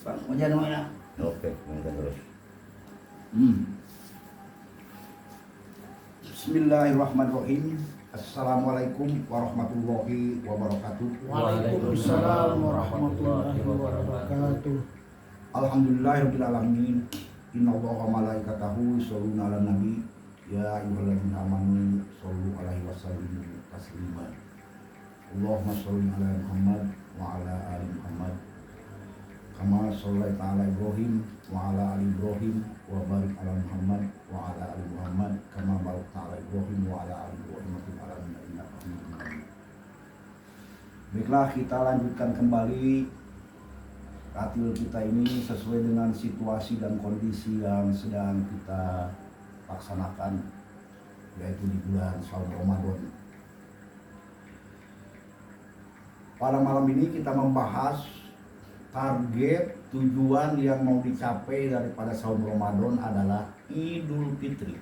Bang, wajan mana? Oke, mungkin terus. Bismillahirrahmanirrahim. Assalamualaikum warahmatullahi wabarakatuh. Waalaikumsalam warahmatullahi wabarakatuh. Alhamdulillahirabbil alamin. Innallaha wa malaikatahu yusholluna 'alan nabi. Ya ayyuhalladzina amanu shollu 'alaihi wa sallimu taslima. Allahumma sholli 'ala Muhammad wa 'ala ali Muhammad. Kama shallaita 'ala Ibrahim wa 'ala ali Ibrahim wa barik 'ala Muhammad wa 'ala ali Muhammad kama barakta 'ala Ibrahim wa 'ala ali Ibrahim fil alamin innaka Hamidum Majid. Baiklah, kita lanjutkan kembali tatil kita ini sesuai dengan situasi dan kondisi yang sedang kita laksanakan, yaitu di bulan Shaul Ramadan. Pada malam ini kita membahas target tujuan yang mau dicapai daripada Shaul Ramadan adalah Idul Fitri.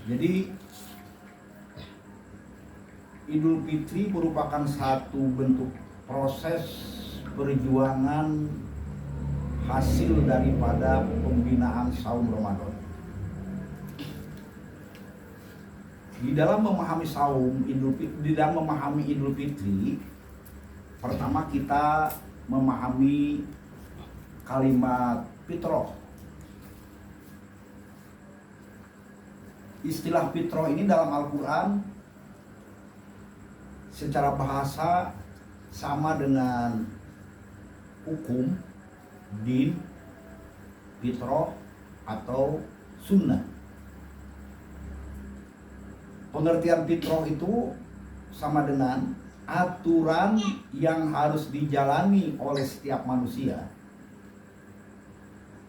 Jadi Idul Fitri merupakan satu bentuk proses perjuangan hasil daripada pembinaan Shaul Ramadan. Di dalam memahami Idul Fitri, pertama kita memahami kalimat fitrah. Istilah fitrah ini dalam Al-Quran secara bahasa sama dengan hukum, din, fitrah atau sunnah. Pengertian fitrah itu sama dengan aturan yang harus dijalani oleh setiap manusia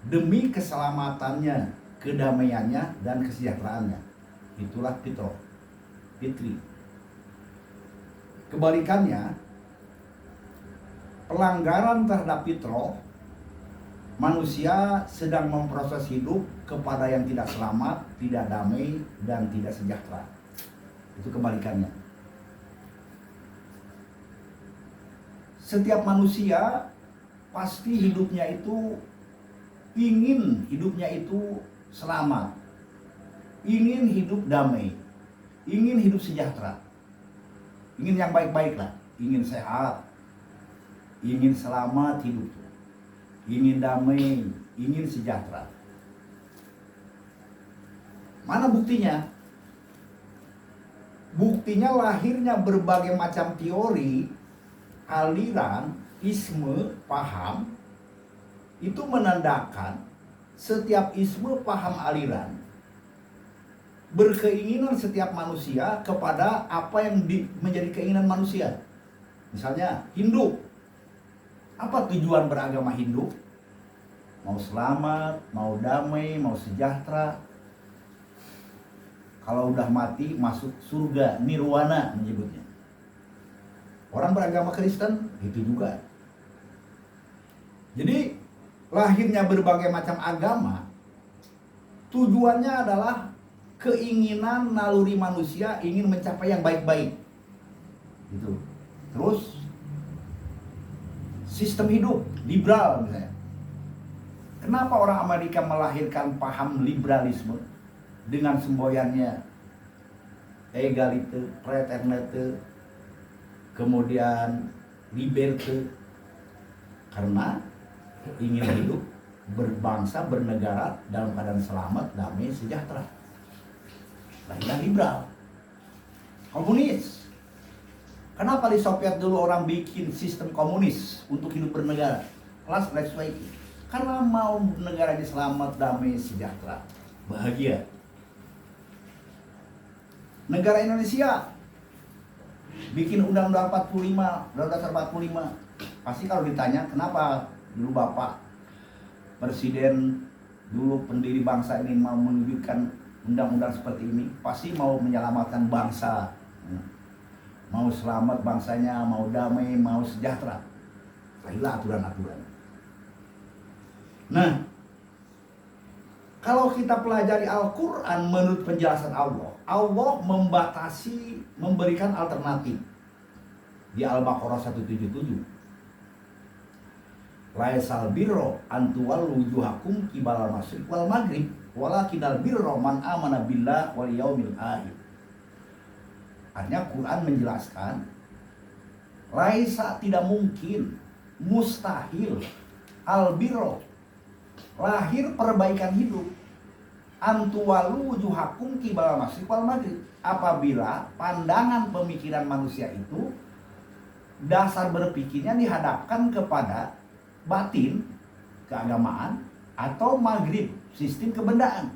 demi keselamatannya, kedamaiannya, dan kesejahteraannya. Itulah fitrah, fitri. Kebalikannya, pelanggaran terhadap fitrah, manusia sedang memproses hidup kepada yang tidak selamat, tidak damai, dan tidak sejahtera. Itu kebalikannya. Setiap manusia pasti hidupnya itu ingin hidupnya itu selamat, ingin hidup damai, ingin hidup sejahtera, ingin yang baik-baik lah, ingin sehat, ingin selamat hidup, ingin damai, ingin sejahtera. Mana buktinya? Buktinya lahirnya berbagai macam teori, aliran, isme, paham. Itu menandakan setiap isme, paham, aliran berkeinginan setiap manusia kepada apa yang menjadi keinginan manusia. Misalnya Hindu. Apa tujuan beragama Hindu? Mau selamat, mau damai, mau sejahtera. Kalau udah mati masuk surga, nirwana menyebutnya. Orang beragama Kristen itu juga. Jadi lahirnya berbagai macam agama tujuannya adalah keinginan naluri manusia ingin mencapai yang baik-baik. Gitu. Terus sistem hidup liberal misalnya. Kenapa orang Amerika melahirkan paham liberalisme dengan semboyannya egalite, fraternite, kemudian liberté? Karena ingin hidup berbangsa, bernegara dalam keadaan selamat, damai, sejahtera. Lahirlah liberal. Komunis. Kenapa di Soviet dulu orang bikin sistem komunis untuk hidup bernegara? Kelas Bolshevik. Karena mau negaranya selamat, damai, sejahtera, bahagia. Negara Indonesia bikin Undang-Undang 45, Undang-Undang Dasar 45. Pasti kalau ditanya kenapa dulu Bapak Presiden, dulu pendiri bangsa ini mau menunjukkan undang-undang seperti ini, pasti mau menyelamatkan bangsa, mau selamat bangsanya, mau damai, mau sejahtera. Inilah aturan-aturan. Nah, kalau kita pelajari Al-Quran menurut penjelasan Allah, Allah memberikan alternatif di Al-Baqarah 177. laisal birro antuwal wujuhakum qibala masyriq wal maghrib walakinal birro man amana billah wal yaumil akhir. Artinya Quran menjelaskan laisa tidak mungkin, mustahil, albiro lahir perbaikan hidup antuwalu wujuhakum qibala masyriq wal maghrib, apabila pandangan pemikiran manusia itu dasar berpikirnya dihadapkan kepada batin, keagamaan, atau maghrib, sistem kebendaan.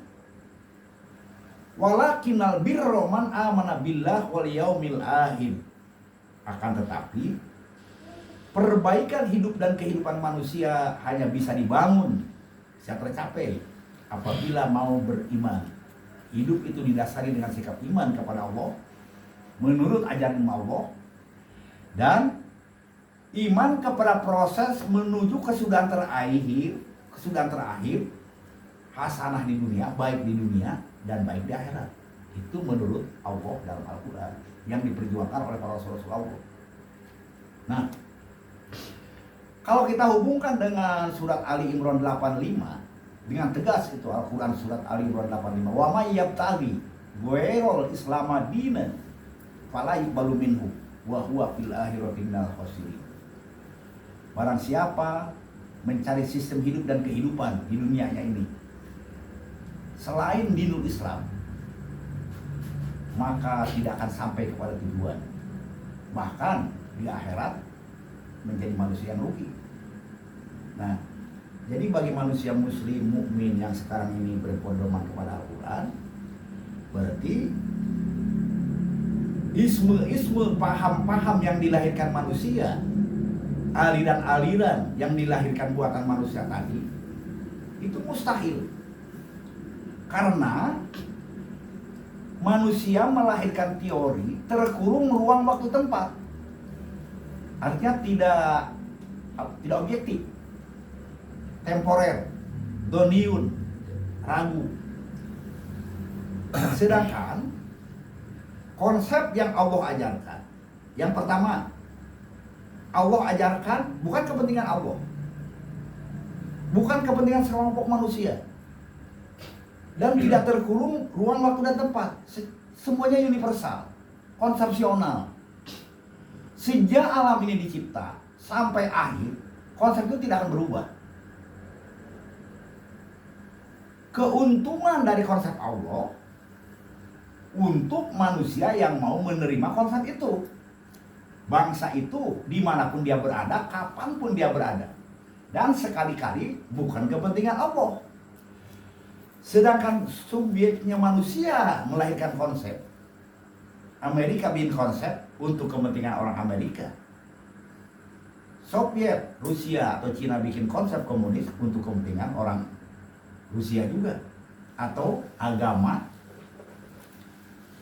Walakinal birro man amana billah wal yaumil akhir. Akan tetapi perbaikan hidup dan kehidupan manusia hanya bisa dibangun, bisa tercapai apabila mau beriman. Hidup itu didasari dengan sikap iman kepada Allah, menurut ajaran Allah, dan iman kepada proses menuju kesudahan terakhir hasanah di dunia, baik di dunia dan baik di akhirat. Itu menurut Allah dalam Al-Quran yang diperjuangkan oleh para rasul-rasul Allah. Nah, kalau kita hubungkan dengan surat Ali Imran 85, dengan tegas itu Al-Quran surat Ali Imran 85, wa may yabtaghi ghairul islama dinan fala yuqbalu minhu wa huwa fil akhirati minal khasirin. Barang siapa mencari sistem hidup dan kehidupan di dunianya ini selain dinul Islam, maka tidak akan sampai kepada tujuan. Bahkan di akhirat menjadi manusia yang rugi. Nah, jadi bagi manusia muslim mukmin yang sekarang ini berpedoman kepada Al-Quran, berarti isme-isme, paham-paham yang dilahirkan manusia, aliran-aliran yang dilahirkan buatan manusia tadi, itu mustahil. Karena manusia melahirkan teori terkurung ruang waktu tempat. Artinya tidak objektif, temporer, doniun, ragu. Sedangkan konsep yang Allah ajarkan, yang pertama, Allah ajarkan bukan kepentingan Allah, bukan kepentingan sekelompok manusia, dan tidak terkurung ruang waktu dan tempat. Semuanya universal, konsepsional. Sejak alam ini dicipta sampai akhir, konsep itu tidak akan berubah. Keuntungan dari konsep Allah untuk manusia yang mau menerima konsep itu. Bangsa itu dimanapun dia berada, kapanpun dia berada, dan sekali-kali bukan kepentingan Allah. Sedangkan subjeknya manusia melahirkan konsep. Amerika bikin konsep untuk kepentingan orang Amerika. Soviet, Rusia atau Cina bikin konsep komunis untuk kepentingan orang Rusia juga. Atau agama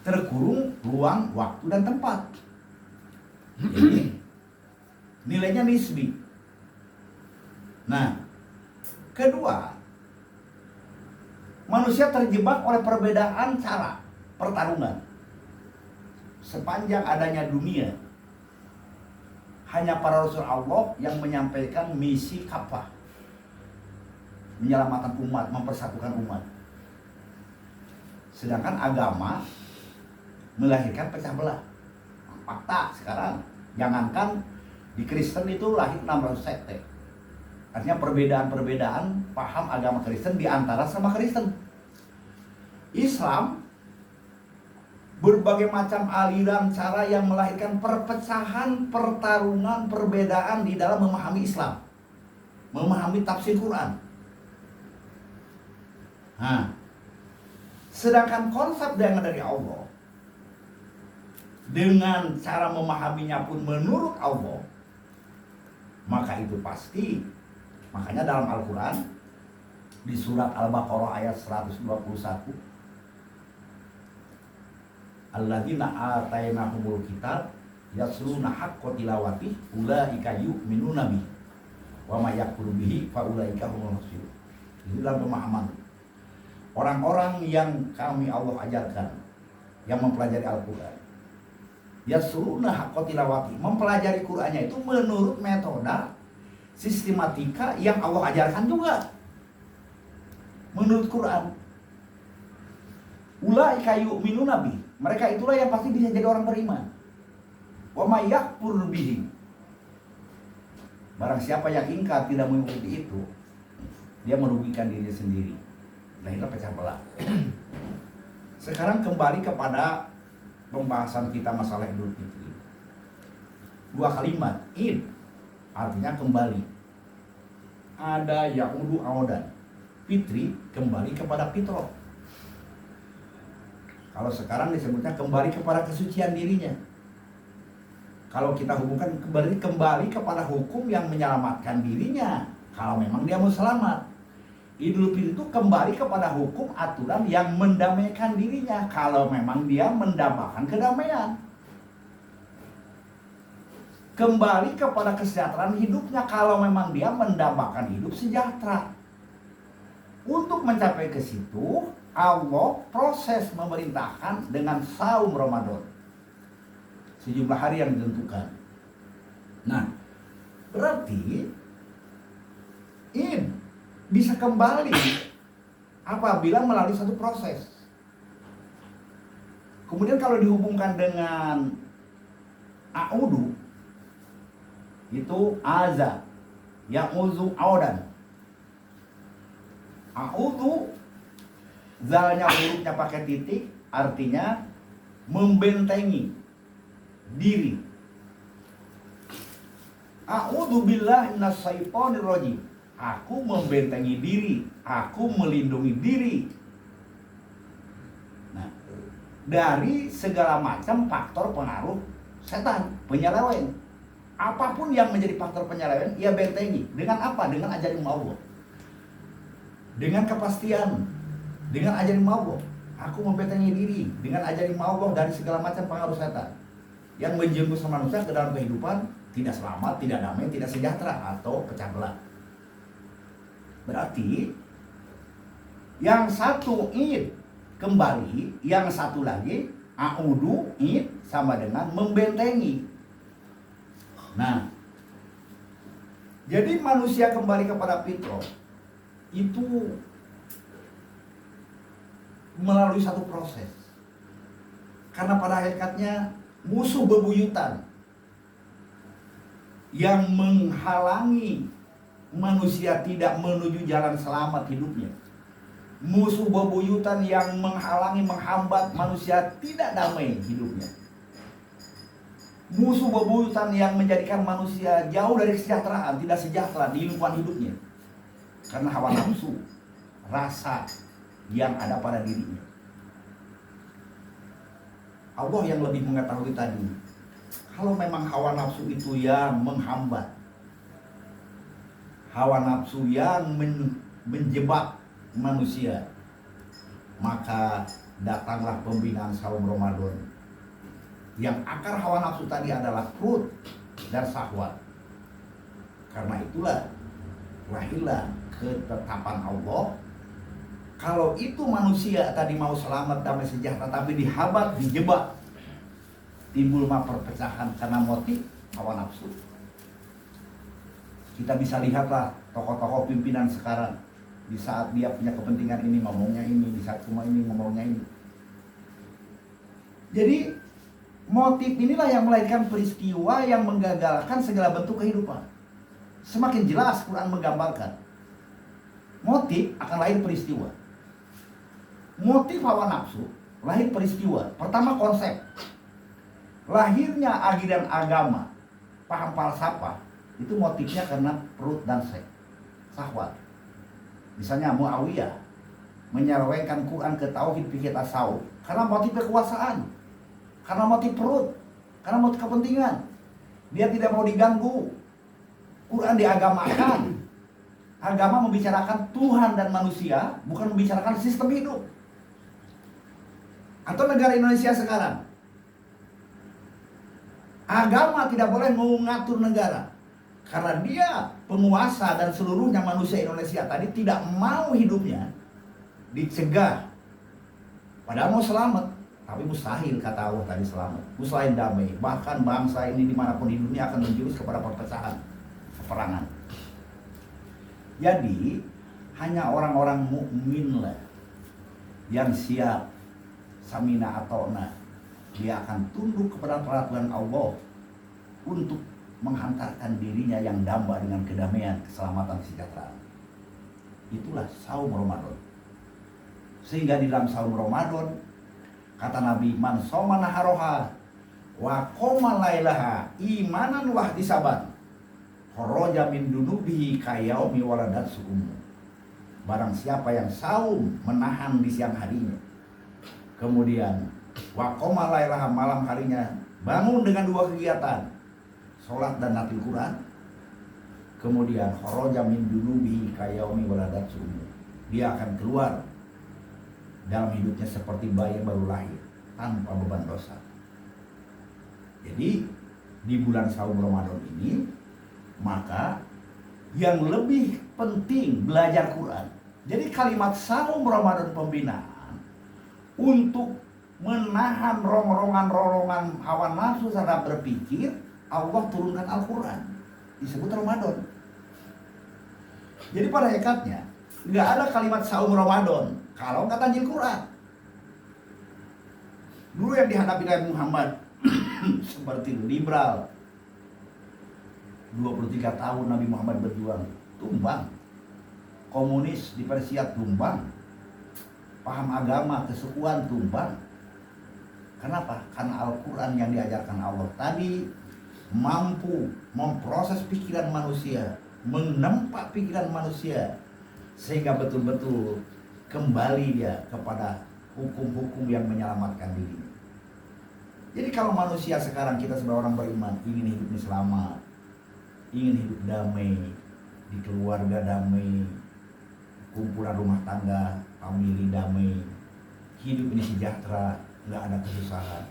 terkurung ruang, waktu, dan tempat. Jadi nilainya nisbi. Nah, kedua, manusia terjebak oleh perbedaan cara pertarungan. Sepanjang adanya dunia, hanya para rasul Allah yang menyampaikan misi kafah, menyelamatkan umat, mempersatukan umat. Sedangkan agama melahirkan pecah belah. Fakta sekarang, jangankan di Kristen itu lahir 600 sekte. Artinya perbedaan-perbedaan paham agama Kristen di antara sama Kristen. Islam berbagai macam aliran cara yang melahirkan perpecahan, pertarungan, perbedaan di dalam memahami Islam, memahami tafsir Quran. Nah, sedangkan konsep yang dari Allah dengan cara memahaminya pun menurut Allah, maka itu pasti. Makanya dalam Al-Quran di surat Al-Baqarah ayat 121, alladzina atainahumul kitab yasluna haqqa tilawati ulaika yu'minuna bihi wa may yakfur bihi fa ulaika humul fasiqun. Itu dalam pemahaman orang-orang yang kami Allah ajarkan, yang mempelajari Al-Quran, yasluna haqqa tilawati, mempelajari Qur'annya itu menurut metode sistematika yang Allah ajarkan juga menurut Quran. Ulaika yu'minuna nabi, mereka itulah yang pasti bisa jadi orang beriman. Wa may yakfur bihi, barang siapa yang ingkar tidak mengikuti itu, dia merugikan dirinya sendiri. Lahirlah pecah belah. Sekarang kembali kepada pembahasan kita masalah Idul Fitri. 2 kalimat, id artinya kembali. Ada ya'udu audan, fitri kembali kepada fitrah. Kalau sekarang disebutnya kembali kepada kesucian dirinya. Kalau kita hubungkan kembali kepada hukum yang menyelamatkan dirinya, kalau memang dia mau selamat. Idul Fitri itu kembali kepada hukum aturan yang mendamaikan dirinya, kalau memang dia mendambakan kedamaian. Kembali kepada kesejahteraan hidupnya, kalau memang dia mendambakan hidup sejahtera. Untuk mencapai ke situ, Allah proses memerintahkan dengan saum Ramadan, sejumlah hari yang ditentukan. Nah, berarti ini bisa kembali apabila melalui satu proses. Kemudian kalau dihubungkan dengan a'udu, itu aza, ya'uzu audan. A'udu, zalnya hurufnya pakai titik, artinya membentengi diri. A'udzu billahi minasyaitonir rajim. Aku membentengi diri, aku melindungi diri. Nah, dari segala macam faktor pengaruh setan, penyelewen. Apapun yang menjadi faktor penyelewen, ia bentengi. Dengan apa? Dengan ajaran Allah. Dengan kepastian, dengan ajaran Allah. Aku membentengi diri dengan ajaran Allah dari segala macam pengaruh setan yang menjenggus manusia ke dalam kehidupan tidak selamat, tidak damai, tidak sejahtera atau pecah belah. Berarti yang satu id kembali, yang satu lagi a'udu id sama dengan membentengi. Nah, jadi manusia kembali kepada fitrah itu melalui satu proses. Karena pada hakikatnya musuh bebuyutan yang menghalangi manusia tidak menuju jalan selamat hidupnya. Musuh bebuyutan yang menghalangi, menghambat manusia tidak damai hidupnya. Musuh bebuyutan yang menjadikan manusia jauh dari kesejahteraan, tidak sejahtera di lingkungan hidupnya. Karena hawa nafsu, rasa yang ada pada dirinya. Allah yang lebih mengetahui tadi. Kalau memang hawa nafsu itu yang menghambat, hawa nafsu yang menjebak manusia, maka datanglah pembinaan saum Ramadan. Yang akar hawa nafsu tadi adalah perut dan syahwat. Karena itulah lahirlah ketetapan Allah. Kalau itu manusia tadi mau selamat, damai, sejahtera, tapi dihambat, dijebak, timbul perpecahan karena motif hawa nafsu. Kita bisa lihatlah tokoh-tokoh pimpinan sekarang, di saat dia punya kepentingan ini ngomongnya ini, di saat cuma ini ngomongnya ini. Jadi motif inilah yang melahirkan peristiwa yang menggagalkan segala bentuk kehidupan. Semakin jelas Quran menggambarkan motif akan lahir peristiwa. Motif hawa nafsu lahir peristiwa. Pertama konsep. Lahirnya ajaran agama, paham falsafah, itu motifnya karena perut dan seks, syahwat. Misalnya Muawiyah menyelewengkan Quran ke tauhid fikih tasawuf karena motif kekuasaan, karena motif perut, karena motif kepentingan. Dia tidak mau diganggu. Quran diagamakan. Agama membicarakan Tuhan dan manusia, bukan membicarakan sistem hidup. Atau negara Indonesia sekarang, agama tidak boleh mengatur negara, karena dia penguasa dan seluruhnya manusia Indonesia tadi tidak mau hidupnya dicegah. Padahal mau selamat, tapi mustahil kata Allah tadi selamat. Mustahil damai. Bahkan bangsa ini dimanapun di dunia akan menjurus kepada perpecahan, peperangan. Jadi hanya orang-orang mukmin lah yang siap samina atona, dia akan tunduk kepada peraturan Allah untuk menghantarkan dirinya yang damba dengan kedamaian, keselamatan, kesejahteraan. Itulah saum Ramadan. Sehingga di dalam saum Ramadan kata Nabi, man soma naharoha wa qoma lailaha imanan wa ihtisaban kharaja min dunubihi kayaumi waladat su'um. Barang siapa yang saum, menahan di siang harinya, kemudian wa qoma lailaha, malam harinya bangun dengan dua kegiatan, sholat dan natil Quran, kemudian kharaja min dunubihi kayaumi waladat su'um, dia akan keluar dalam hidupnya seperti bayi yang baru lahir tanpa beban dosa. Jadi di bulan saum Ramadan ini, maka yang lebih penting belajar Quran. Jadi kalimat saum Ramadan pembinaan untuk menahan rongan-rongan hawa nafsu serta berpikir, Allah turunkan Al-Quran, disebut Ramadan. Jadi pada hakikatnya nggak ada kalimat saum Ramadan kalau nggak tanjil Quran. Dulu yang dihadapi Nabi Muhammad seperti liberal, 23 tahun Nabi Muhammad berjuang, tumbang. Komunis di Persia tumbang. Paham agama, kesukuan tumbang. Kenapa? Karena Al-Quran yang diajarkan Allah tadi mampu memproses pikiran manusia, menempa pikiran manusia, sehingga betul-betul kembali dia kepada hukum-hukum yang menyelamatkan diri. Jadi kalau manusia sekarang, kita sebagai orang beriman ingin hidup ini selamat, ingin hidup damai, di keluarga damai, kumpulan rumah tangga, famili damai, hidup ini sejahtera, nggak ada kesusahan.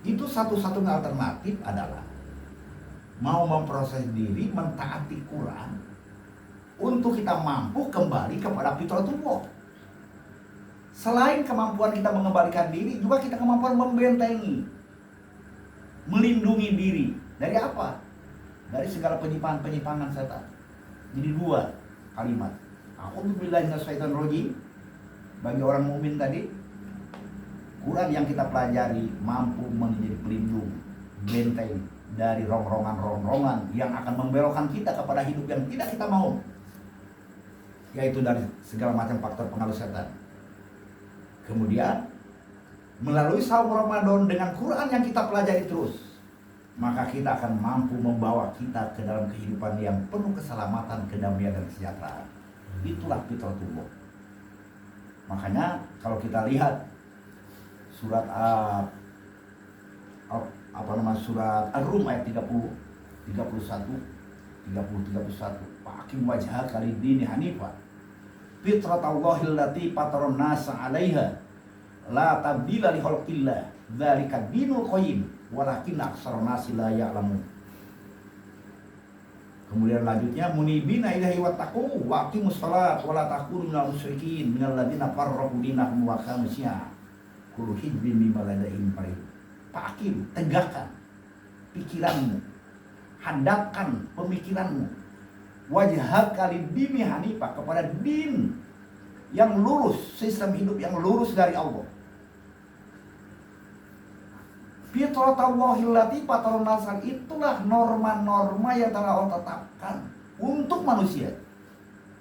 Itu satu-satunya alternatif adalah mau memproses diri, mentaati Quran, untuk kita mampu kembali kepada fitratullah. Selain kemampuan kita mengembalikan diri, juga kita kemampuan membentengi, melindungi diri dari apa? Dari segala penyimpangan setan. Jadi dua kalimat. A'udzubillahi minasyaitonir rajim. Bagi orang mukmin tadi, Quran yang kita pelajari mampu menjadi pelindung, benteng dari rongan-rongan yang akan membelokkan kita kepada hidup yang tidak kita mau, yaitu dari segala macam faktor pengaruh setan. Kemudian melalui saum Ramadan dengan Quran yang kita pelajari terus, maka kita akan mampu membawa kita ke dalam kehidupan yang penuh keselamatan, kedamaian dan kesejahteraan. Itulah fitratullah. Makanya kalau kita lihat surat surat Ar-Rum ayat 30, 31, 31. Fa'aqim wajhaka lid-dini hanifan fitratallahi allati fataran nasa 'alaiha la tabdila li khalqillah dzalika dinul qayyim walakin aktsarun nasi la ya'lamun. Kemudian lanjutnya, munibina ilaihi wattaqu wa aqimus shalat wa la takunu minal musyrikin minal ladzina farraqu dinahum wa kanu syi'a kullu hizbin bima ladaihim farihun. Fa'aqim, tegakkan pikiranmu, hadapkan pemikiranmu, wajhaka lid-dini hanifah, kepada din yang lurus, sistem hidup yang lurus dari Allah. Fitratallahi allati fataran nasa, itulah norma-norma yang telah Allah tetapkan untuk manusia.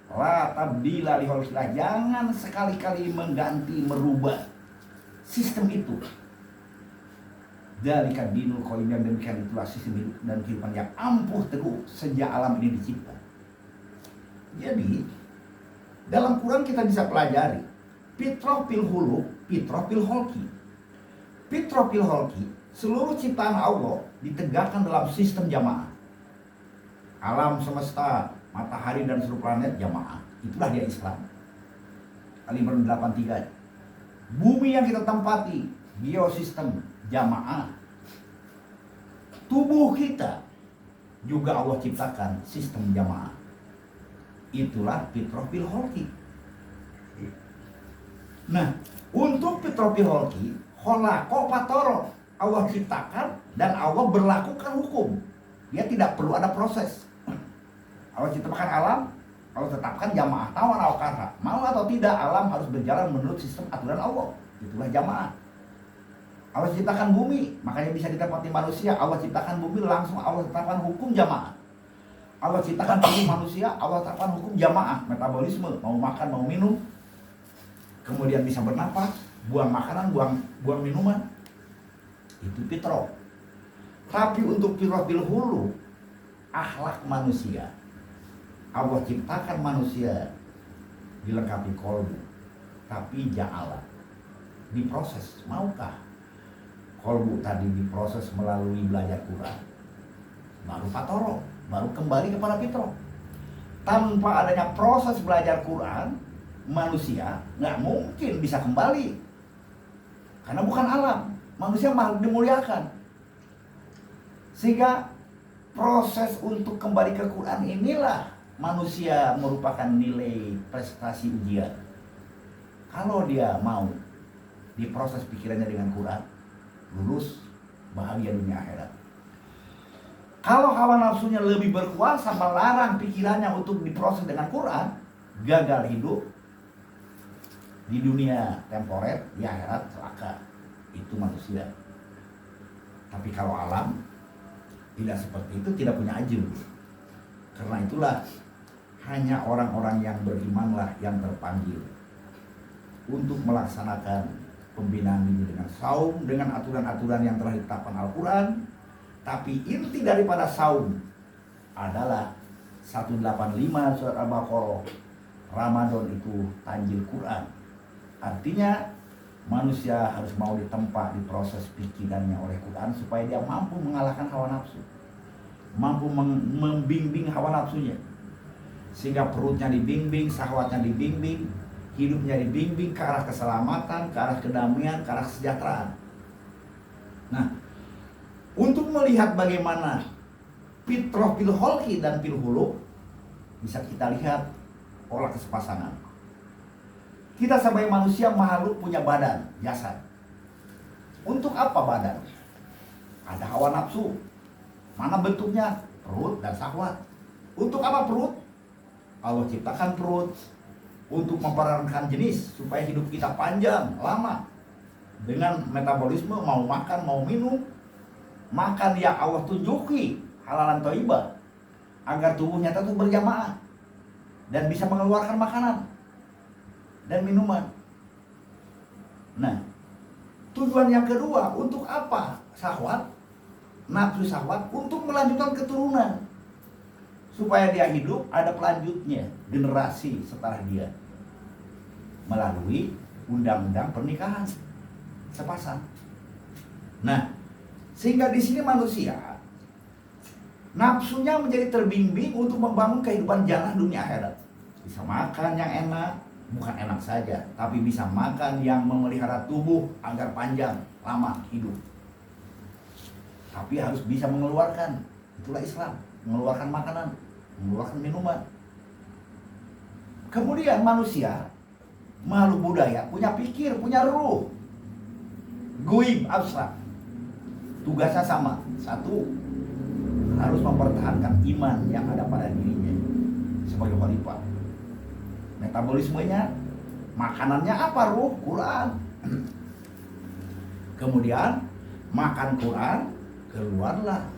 La tabdila li khalqillah, jangan sekali-kali mengganti, merubah sistem itu. Dzalika dinul qayyim, yang demikian itulah sistem hidup dan kehidupan yang ampuh teguh sejak alam ini dicipta. Jadi dalam Quran kita bisa pelajari fitrah fil khuluq, fitrah fil khalqi. Fitrah fil khalqi, seluruh ciptaan Allah ditegakkan dalam sistem jamaah. Alam semesta, matahari dan seluruh planet jamaah. Itulah dia Islam. Al-Imran 83. Bumi yang kita tempati, biosistem jamaah. Tubuh kita juga Allah ciptakan sistem jamaah. Itulah fitrah fil khalqi. Nah, untuk fitrah fil khalqi, khalaqa fatara, Allah ciptakan dan Allah berlakukan hukum. Dia tidak perlu ada proses. Allah ciptakan alam, Allah tetapkan jamaah tawan atau karha. Mau atau tidak, alam harus berjalan menurut sistem aturan Allah. Itulah jamaah. Allah ciptakan bumi, makanya bisa ditempati manusia. Allah ciptakan bumi, langsung Allah tetapkan hukum jamaah. Allah ciptakan tubuh manusia, Allah tetapkan hukum jamaah, metabolisme, mau makan, mau minum, kemudian bisa bernapas, buang makanan, buang minuman. Itu fitrah. Tapi untuk fitrah bil hulu, akhlak manusia, Allah ciptakan manusia dilengkapi kolbu, tapi ja'ala diproses. Maukah kolbu tadi diproses melalui belajar Quran, baru fatoro, baru kembali kepada fitrah. Tanpa adanya proses belajar Quran, manusia nggak mungkin bisa kembali, karena bukan alam. Manusia makhluk dimuliakan, sehingga proses untuk kembali ke Quran inilah manusia merupakan nilai prestasi ujian. Kalau dia mau diproses pikirannya dengan Quran, lulus, bahagia dunia akhirat. Kalau hawa nafsunya lebih berkuasa melarang pikirannya untuk diproses dengan Quran, gagal hidup di dunia temporer, di akhirat celaka. Itu manusia. Tapi kalau alam tidak seperti itu, tidak punya ajil. Karena itulah hanya orang-orang yang berimanlah yang terpanggil untuk melaksanakan pembinaan diri dengan saum, dengan aturan-aturan yang telah ditetapkan Al-Quran. Tapi inti daripada saum adalah 185 surat Al-Baqarah. Ramadan itu tanjil Quran. Artinya manusia harus mau ditempa di proses pikirannya oleh Quran supaya dia mampu mengalahkan hawa nafsu, mampu membimbing hawa nafsunya, sehingga perutnya dibimbing, syahwatnya dibimbing, hidupnya dibimbing ke arah keselamatan, ke arah kedamaian, ke arah kesejahteraan. Nah, untuk melihat bagaimana fitrah fil kholqi dan fil khuluq, bisa kita lihat pola kesepasangan. Kita sebagai manusia makhluk punya badan, jasad. Untuk apa badan? Ada hawa nafsu. Mana bentuknya? Perut dan syahwat. Untuk apa perut? Allah ciptakan perut untuk memperankan jenis supaya hidup kita panjang, lama. Dengan metabolisme, mau makan, mau minum. Makan yang Allah tunjuki, halalan thayyibah, agar tubuhnya tetap berjamaah dan bisa mengeluarkan makanan dan minuman. Nah, tujuan yang kedua untuk apa? Syahwat, nafsu syahwat untuk melanjutkan keturunan, supaya dia hidup ada pelanjutnya, generasi setelah dia, melalui undang-undang pernikahan sepasang. Nah, sehingga di sini manusia nafsunya menjadi terbimbing untuk membangun kehidupan jannah dunia akhirat. Bisa makan yang enak, bukan enak saja, tapi bisa makan yang memelihara tubuh agar panjang, lama hidup. Tapi harus bisa mengeluarkan, itulah Islam, mengeluarkan makanan, mengeluarkan minuman. Kemudian manusia, makhluk budaya, punya pikir, punya ruh, goib, abstrak. Tugasnya sama, satu, harus mempertahankan iman yang ada pada dirinya sebagai khalifah. Metabolismenya, makanannya apa? Ruh, Quran. Kemudian makan Quran, keluarlah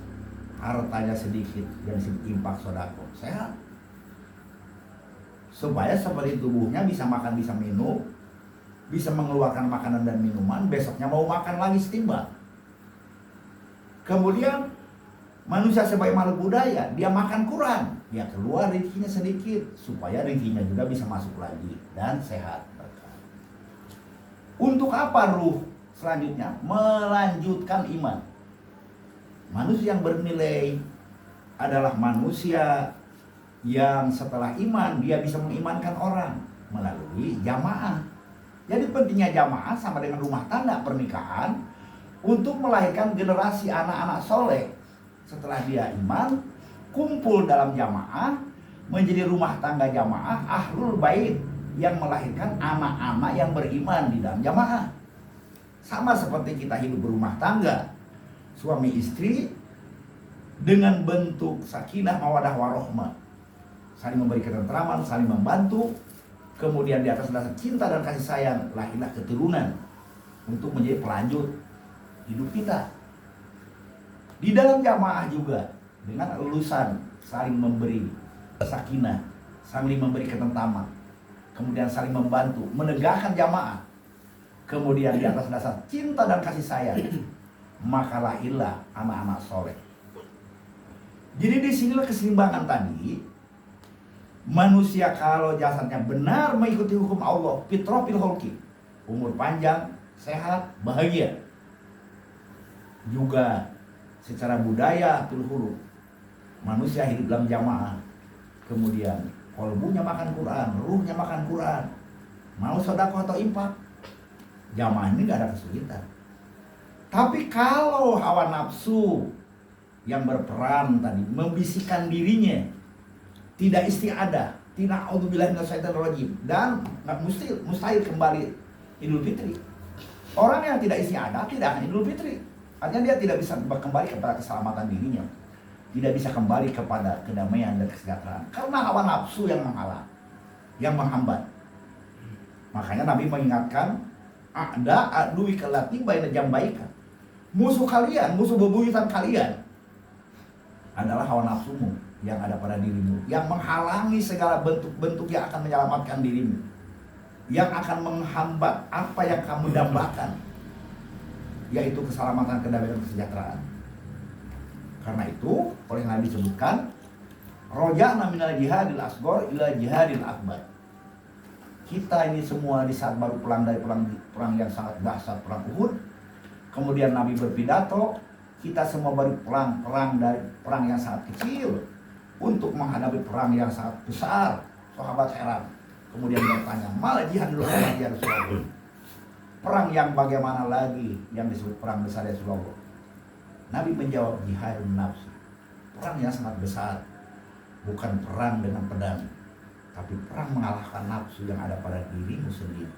hartanya sedikit dan infak sedekah, sehat. Supaya seperti tubuhnya bisa makan, bisa minum, bisa mengeluarkan makanan dan minuman, besoknya mau makan lagi setimbang. Kemudian manusia sebagai makhluk budaya, dia makan Quran, dia keluar rezekinya sedikit supaya rezekinya juga bisa masuk lagi dan sehat. Untuk apa ruh selanjutnya? Melanjutkan iman. Manusia yang bernilai adalah manusia yang setelah iman dia bisa mengimankan orang melalui jamaah. Jadi pentingnya jamaah sama dengan rumah tangga pernikahan untuk melahirkan generasi anak-anak soleh. Setelah dia iman, kumpul dalam jamaah, menjadi rumah tangga jamaah, ahlul bait yang melahirkan anak-anak yang beriman di dalam jamaah. Sama seperti kita hidup berumah tangga, suami istri, dengan bentuk sakinah mawadah warohmah. saling memberi ketentraman, saling membantu. Kemudian di atas dasar cinta dan kasih sayang, lahirlah keturunan untuk menjadi pelanjut hidup kita. Di dalam jamaah juga dengan lulusan saling memberi sakinah, saling memberi ketentraman, kemudian saling membantu, menegakkan jamaah. Kemudian di atas dasar cinta dan kasih sayang, maka lahirlah anak-anak soleh. Jadi disinilah keseimbangan tadi. Manusia kalau jasadnya benar mengikuti hukum Allah, fitrah fil khalqi, umur panjang, sehat, bahagia. Juga secara budaya fil khuluq, manusia hidup dalam jamaah. Kemudian kolbunya makan Quran, ruhnya makan Quran. Mau sedekah atau infak, jamaah ini gak ada kesulitan. Tapi kalau hawa nafsu yang berperan tadi membisikkan dirinya, tidak istiadah, tidak auzubillahi minasyaitonir rajim, dan mustahil kembali Idul Fitri. Orang yang tidak istiadah tidak akan Idul Fitri. Artinya dia tidak bisa kembali kepada keselamatan dirinya, tidak bisa kembali kepada kedamaian dan kesejahteraan karena hawa nafsu yang menghalang, yang menghambat. Makanya Nabi mengingatkan, ada adui kelati baina jambaika. Musuh kalian, musuh bebuyutan kalian adalah hawa nafsumu yang ada pada dirimu, yang menghalangi segala bentuk-bentuk yang akan menyelamatkan dirimu, yang akan menghambat apa yang kamu dambakan, yaitu keselamatan, kedamaian, dan kesejahteraan. Karena itu oleh Nabi disebutkan, roja'na minal jihadil asghar ila jihadil akbar. Kita ini semua di saat baru pulang dari perang yang sangat dahsyat, perang Uhud. Kemudian Nabi berpidato, kita semua baru perang dari perang yang sangat kecil untuk menghadapi perang yang sangat besar. Sahabat heran. Kemudian bertanya, malah jihad dulu ya Rasulullah. Perang yang bagaimana lagi yang disebut perang besar ya Rasulullah? Nabi menjawab, jihadun nafsi. Perang yang sangat besar. Bukan perang dengan pedang, tapi perang mengalahkan nafsu yang ada pada dirimu sendiri.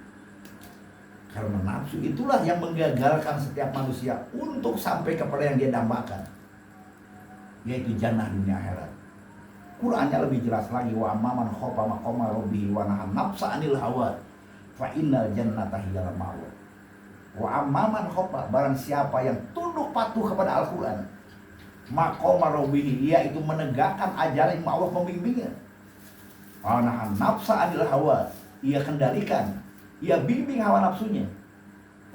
Karena nafsu itulah yang menggagalkan setiap manusia untuk sampai kepada yang dia dambakan, yaitu jannah dunia akhirat. Qurannya lebih jelas lagi, wa amman khafa maqama rabbih wa nahan nafsa 'anil hawa fa innal jannata hiyal ma'wa. Wa amman khafa, barang siapa yang tunduk patuh kepada Al-Qur'an, maqama rabbih, yaitu menegakkan ajaran yang Allah membimbingnya. Wa nahan nafsa 'anil hawa, ia kendalikan, ia bimbing hawa nafsunya.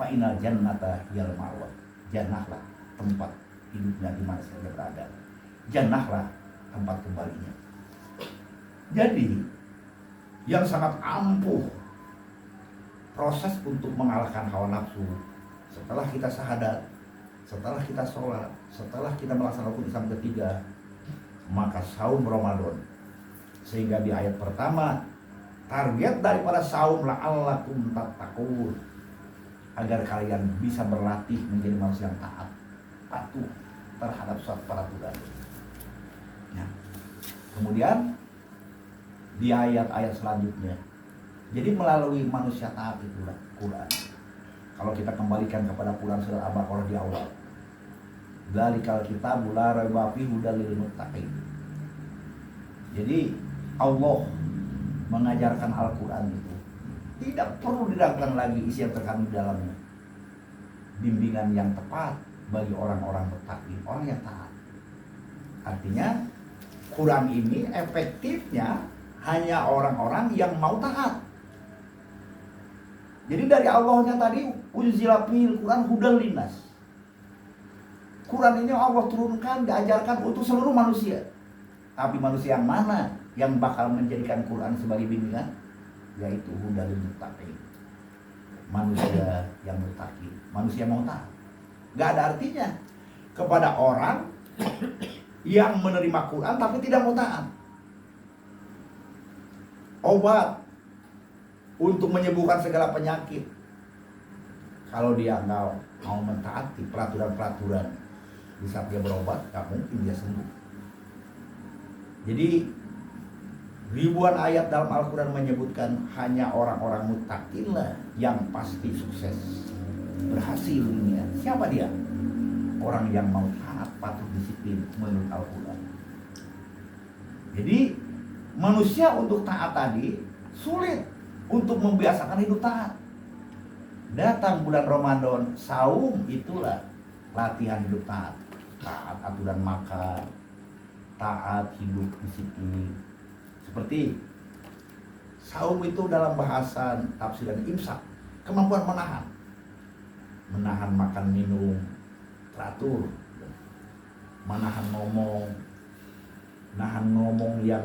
Fa innal jannata hiyal ma'wa, jannahlah tempat hidupnya di mana saja berada. Jannahlah tempat kembalinya. Jadi yang sangat ampuh proses untuk mengalahkan hawa nafsu setelah kita syahadat, setelah kita sholat, setelah kita melaksanakan Islam ketiga, maka saum Ramadan. Sehingga di ayat pertama, target daripada saum la'allakum tattaqun, agar kalian bisa berlatih menjadi manusia yang taat, patuh terhadap suatu peraturan. Nah, kemudian di ayat-ayat selanjutnya, jadi melalui manusia taat itulah Quran. Kalau kita kembalikan kepada Quran surah Al-Baqarah di awal, dzalikal kitabul la raiba fihi hudal lil muttaqin. Jadi Allah mengajarkan Al-Quran itu tidak perlu diragukan lagi isi yang terkandung di dalamnya. Bimbingan yang tepat bagi orang-orang bertakwa, orang yang taat. Artinya Quran ini efektifnya hanya orang-orang yang mau taat. Jadi dari Allahnya tadi, unzila fil Quran hudal linnas. Quran ini Allah turunkan, diajarkan untuk seluruh manusia. Tapi manusia yang mana yang bakal menjadikan Quran sebagai bimbingan? Yaitu hudal muttaqin. Manusia yang muttaqi, manusia yang mau taat. Gak ada artinya kepada orang yang menerima Quran tapi tidak mau taat. Obat untuk menyembuhkan segala penyakit, kalau dia nggak mau mentaati peraturan-peraturan di saat dia berobat, nggak mungkin dia sembuh. Jadi ribuan ayat dalam Al-Quran menyebutkan hanya orang-orang muttaqin lah yang pasti sukses, berhasil dunia. Siapa dia? Orang yang mau taat, patuh, disiplin menurut Al-Quran. Jadi manusia untuk taat tadi sulit untuk membiasakan hidup taat. Datang bulan Ramadan, saum, itulah latihan hidup taat. Taat aturan makan, taat hidup disiplin. Seperti saum itu dalam bahasan tafsiran imsak, kemampuan menahan. Menahan makan minum teratur, menahan ngomong, nahan ngomong yang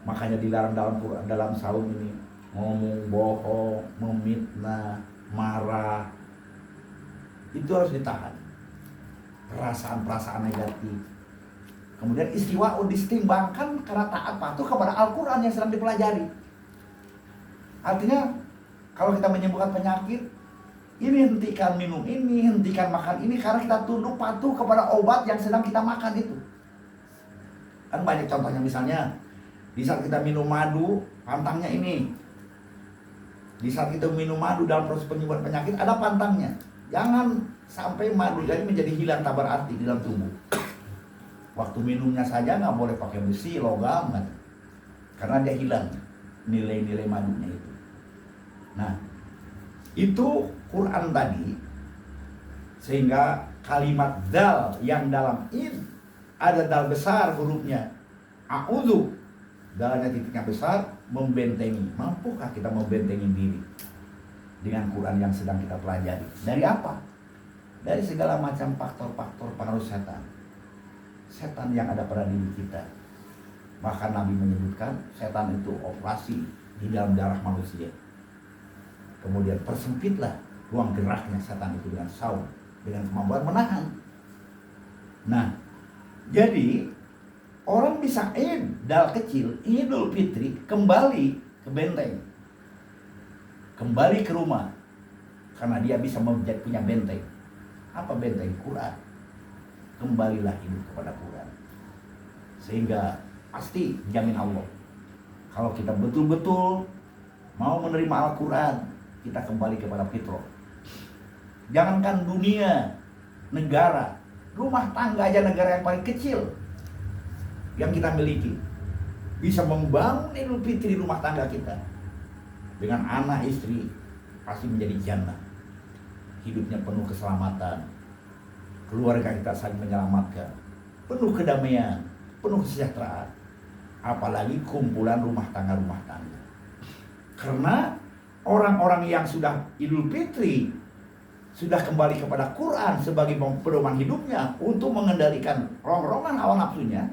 makanya dilarang dalam Quran, dalam saum ini, ngomong bohong, memfitnah, marah, itu harus ditahan. Perasaan-perasaan negatif. Kemudian istiwa disetimbangkan karena taat patuh kepada Al-Quran yang sedang dipelajari. Artinya kalau kita menyembuhkan penyakit, ini hentikan minum ini, hentikan makan ini, karena kita tunduk patuh kepada obat yang sedang kita makan itu. Kan banyak contohnya, misalnya di saat kita minum madu, pantangnya ini. Di saat kita minum madu dalam proses penyembuhan penyakit, ada pantangnya. Jangan sampai madu jadi menjadi hilang tak berarti di dalam tubuh. Waktu minumnya saja nggak boleh pakai besi, logam, kan? Karena dia hilang nilai-nilai madunya itu. Nah, itu Quran tadi, sehingga kalimat dal yang dalam in ada dal besar hurufnya, a'udzu, dalnya titiknya besar, membentengi. Mampukah kita membentengi diri dengan Quran yang sedang kita pelajari? Dari apa? Dari segala macam faktor-faktor pengaruh setan. Setan yang ada pada diri kita. Maka Nabi menyebutkan setan itu operasi di dalam darah manusia. Kemudian persempitlah ruang geraknya setan itu dengan saum, dengan kemampuan menahan. Nah, jadi orang bisa dal kecil, Idul Fitri, kembali ke benteng, kembali ke rumah, karena dia bisa punya benteng. Apa benteng? Quran. Kembalilah hidup kepada Quran, sehingga pasti jamin Allah, kalau kita betul-betul mau menerima Al-Quran, kita kembali kepada fitrah. Jangankan dunia, negara, rumah tangga aja, negara yang paling kecil yang kita miliki, bisa membangun Idul Fitri rumah tangga kita dengan anak istri, pasti menjadi jannah. Hidupnya penuh keselamatan, keluarga kita saling menyelamatkan, penuh kedamaian, penuh kesejahteraan. Apalagi kumpulan rumah tangga. Karena orang-orang yang sudah Idul Fitri, sudah kembali kepada Quran sebagai pedoman hidupnya untuk mengendalikan rongrongan hawa nafsunya,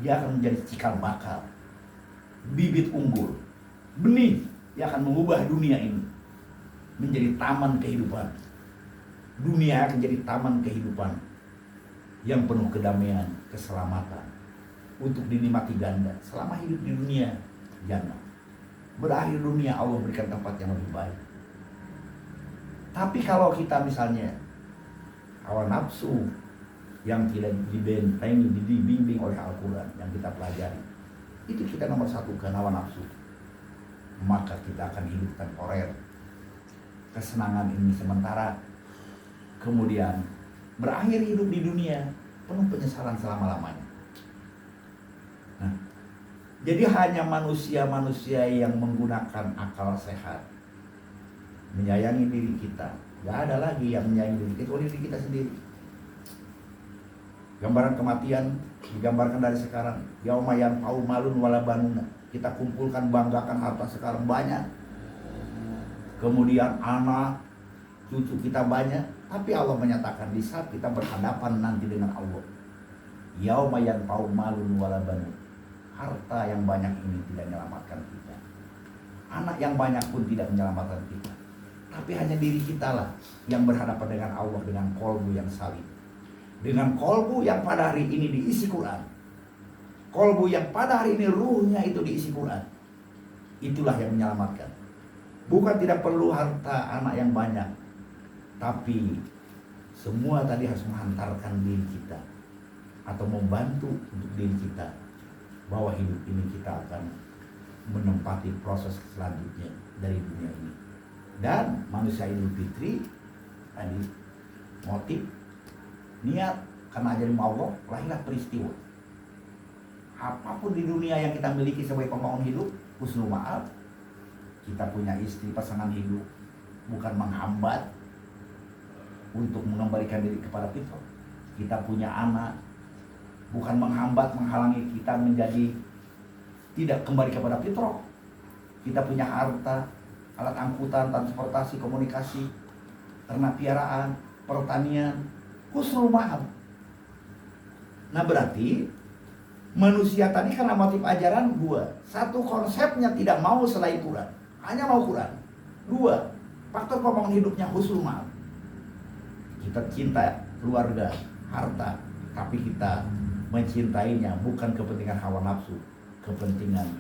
dia akan menjadi cikal bakal, bibit unggul, benih yang akan mengubah dunia ini menjadi taman kehidupan. Dunia akan jadi taman kehidupan yang penuh kedamaian, keselamatan, untuk dinikmati ganda selama hidup di dunia jannah. Berakhir dunia Allah berikan tempat yang lebih baik. Tapi kalau kita misalnya hawa nafsu yang tidak dibentengi, dibimbing oleh Al-Quran yang kita pelajari, itu kita nomor satukan hawa nafsu, maka kita akan hidup temporer. Kesenangan ini sementara, kemudian berakhir hidup di dunia penuh penyesalan selama-lamanya. Nah, jadi hanya manusia-manusia yang menggunakan akal sehat, menyayangi diri kita. Gak ada lagi yang menyayangi diri kita, diri kita sendiri. Gambaran kematian digambarkan dari sekarang. Yauma yanfa'u malun wala banuna. Kita kumpulkan, banggakan harta sekarang banyak. Kemudian anak, cucu kita banyak. Tapi Allah menyatakan di saat kita berhadapan nanti dengan Allah, yauma yanfa'u malun wala banun. Harta yang banyak ini tidak menyelamatkan kita. Anak yang banyak pun tidak menyelamatkan kita. Tapi hanya diri kita lah yang berhadapan dengan Allah dengan kolbu yang salim. Dengan kolbu yang pada hari ini diisi Quran. Kolbu yang pada hari ini ruhnya itu diisi Quran. Itulah yang menyelamatkan. Bukan tidak perlu harta anak yang banyak, tapi semua tadi harus menghantarkan diri kita atau membantu untuk diri kita, bahwa hidup ini kita akan menempati proses selanjutnya dari dunia ini. Dan manusia Idul Fitri tadi motif, niat, karena ajaran Allah lahirlah peristiwa. apapun di dunia yang kita miliki sebagai pembangun hidup, husnul ma'ab. Kita punya istri, pasangan hidup, bukan menghambat untuk mengembalikan diri kepada fitrah. Kita punya anak, bukan menghambat, menghalangi kita menjadi tidak kembali kepada fitrah. Kita punya harta, alat angkutan, transportasi, komunikasi, ternak piaraan, pertanian, husnul ma'ab. Nah berarti manusia tadi karena motif ajaran dua. Satu, konsepnya tidak mau selain Quran, hanya mau Quran. Dua, faktor pembangun hidupnya husnul ma'ab. Kita cinta keluarga, harta, tapi kita mencintainya bukan kepentingan hawa nafsu, kepentingan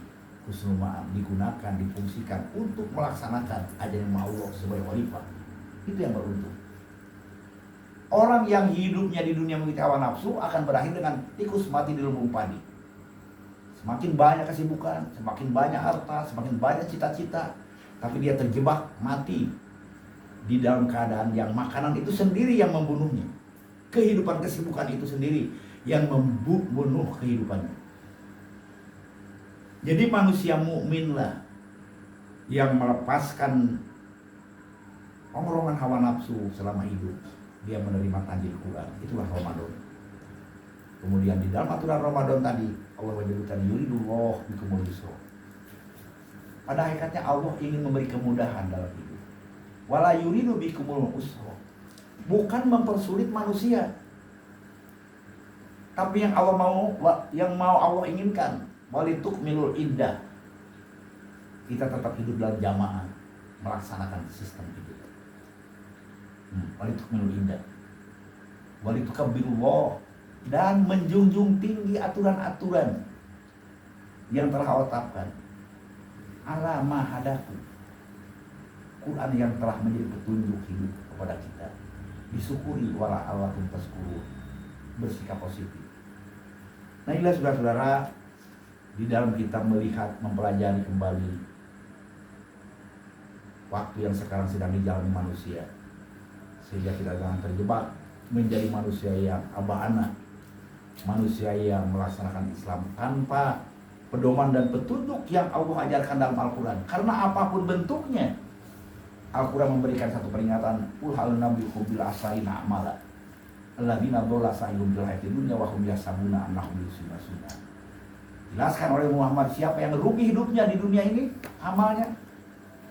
husnul ma'ab, digunakan, difungsikan untuk melaksanakan ajaran Allah sebagai khalifah. Itu yang beruntung. Orang yang hidupnya di dunia mengikuti hawa nafsu akan berakhir dengan tikus mati di lumbung padi. Semakin banyak kesibukan, semakin banyak harta, semakin banyak cita-cita, tapi dia terjebak mati di dalam keadaan yang makanan itu sendiri yang membunuhnya. Kehidupan kesibukan itu sendiri yang membunuh kehidupannya. Jadi manusia mukminlah yang melepaskan ongrongan hawa nafsu selama hidup. Dia menerima tanjil Quran. Itulah Ramadan. Kemudian di dalam aturan Ramadan tadi Allah menyebutkan yuridullah bikumul yusra. Pada hakikatnya Allah ingin memberi kemudahan dalam hidup. Wala yuridu bikumul usra. Bukan mempersulit manusia. Tapi yang mau Allah inginkan, walitukmilul iddah. Kita tetap hidup dalam jamaah, melaksanakan sistem hidup. Walitukmilul iddah, walitukabbirullah, dan menjunjung tinggi aturan-aturan yang telah Allah tetapkan. Ala ma hadakum, Quran yang telah menjadi petunjuk hidup kepada kita. Disyukuri wala allakum tazkurun, bersikap positif. Nah inilah saudara-saudara, di dalam kita melihat, mempelajari kembali waktu yang sekarang sedang dijalani manusia, sehingga kita jangan terjebak menjadi manusia yang abana, manusia yang melaksanakan Islam tanpa pedoman dan petunjuk yang Allah ajarkan dalam Al-Quran. Karena apapun bentuknya, Al-Quran memberikan satu peringatan, qul hal nabiyukum bil asrina amala alladzina dhalla sa'yuhum fil hayatid dunya wa hum yahsabuna annahum yuhsinuna sunna. Jelaskan oleh Muhammad, siapa yang rugi hidupnya di dunia ini, amalnya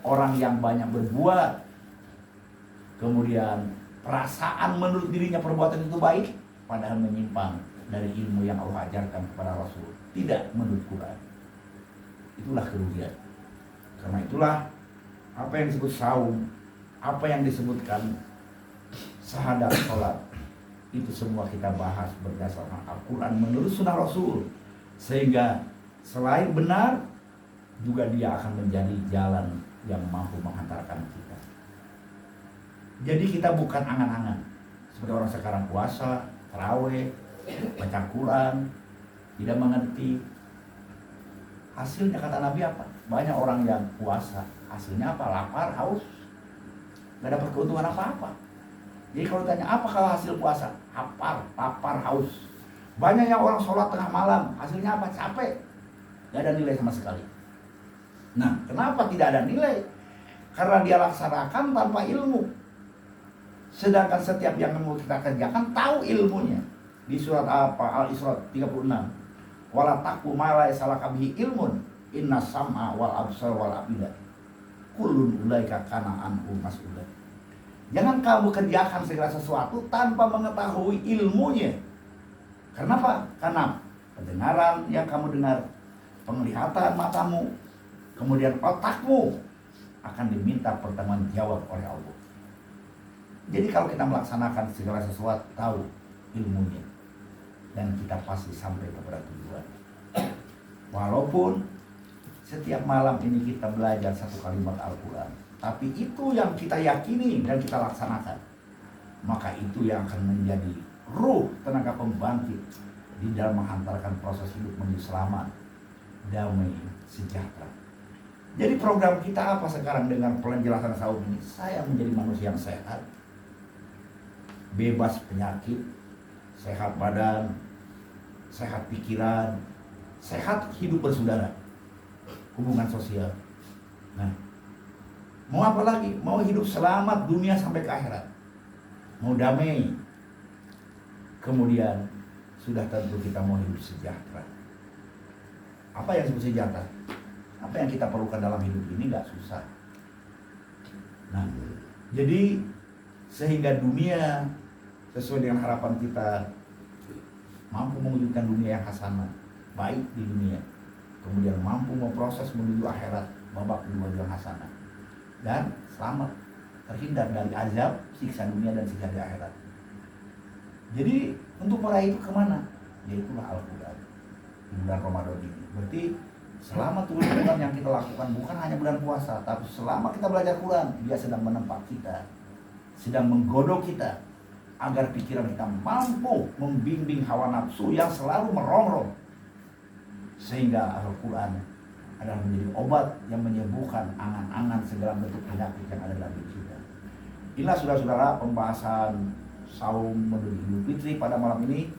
orang yang banyak berbuat, kemudian perasaan menurut dirinya perbuatan itu baik, padahal menyimpang dari ilmu yang Allah ajarkan kepada Rasul, tidak menurut Quran. Itulah kerugian. Karena itulah apa yang disebut saum, apa yang disebutkan syahadat, sholat, itu semua kita bahas berdasarkan Al-Quran menurut sunnah Rasul, sehingga selain benar juga dia akan menjadi jalan yang mampu menghantarkan kita. Jadi kita bukan angan-angan seperti orang sekarang puasa, tarawih, baca Quran, tidak mengerti. Hasilnya kata Nabi apa? Banyak orang yang puasa, hasilnya apa? Lapar, haus, gak dapat keuntungan apa-apa. Jadi kalau tanya apa kalau hasil puasa? Lapar, haus. Banyak yang orang sholat tengah malam, hasilnya apa? Capek, gak ada nilai sama sekali. Nah, kenapa tidak ada nilai? Karena dia laksanakan tanpa ilmu. Sedangkan setiap yang mau kita kerjakan tahu ilmunya. Di surat apa? Al-Isra 36. Wala taqfu ma laysa laka bihi ilmun, inna sam'a wal absar wal afida kullun ulaika kana anhu mas'ula. Jangan kamu kerjakan segala sesuatu tanpa mengetahui ilmunya. Kenapa? Karena pendengaran yang kamu dengar, penglihatan matamu, kemudian otakmu akan diminta pertanggungjawab oleh Allah. Jadi kalau kita melaksanakan segala sesuatu, tahu ilmunya, dan kita pasti sampai kepada tujuan. Walaupun setiap malam ini kita belajar satu kalimat Al-Quran, tapi itu yang kita yakini dan kita laksanakan, maka itu yang akan menjadi ruh, tenaga pembangkit di dalam menghantarkan proses hidup menuju selamat, damai, sejahtera. Jadi program kita apa sekarang dengan penjelasan saum ini? Saya menjadi manusia yang sehat, bebas penyakit, sehat badan, sehat pikiran, sehat hidup bersaudara, hubungan sosial. Nah, mau apa lagi? Mau hidup selamat dunia sampai ke akhirat, mau damai. Kemudian sudah tentu kita mau hidup sejahtera. Apa yang disebut sejahtera? Apa yang kita perlukan dalam hidup ini nggak susah. Nah, jadi sehingga dunia sesuai dengan harapan kita mampu mewujudkan dunia yang hasanah, baik di dunia, kemudian mampu memproses menuju akhirat babak kedua yang hasanah, dan selamat terhindar dari azab siksa dunia dan siksa di akhirat. Jadi untuk meraih itu kemana? Yaitulah Al-Quran di bulan Ramadan ini. Berarti selama turun Quran yang kita lakukan bukan hanya bulan puasa, tapi selama kita belajar Quran, dia sedang menempa kita, sedang menggodok kita agar pikiran kita mampu membimbing hawa nafsu yang selalu merongrong, sehingga Al-Quran adalah menjadi obat yang menyembuhkan angan-angan segala bentuk penyakit yang ada dalam diri kita. Inilah saudara-saudara pembahasan saum menuju Idul Fitri pada malam ini.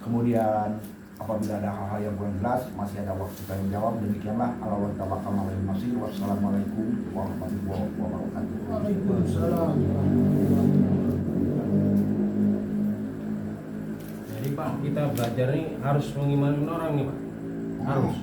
Kemudian apabila ada hal-hal yang kurang jelas masih ada waktu kita menjawab. Demikianlah Allah tawakal alaihi masih. Wassalamualaikum warahmatullahi wabarakatuh. Waalaikumsalam. Jadi Pak, kita belajar nih harus mengimani orang nih Pak. Harus.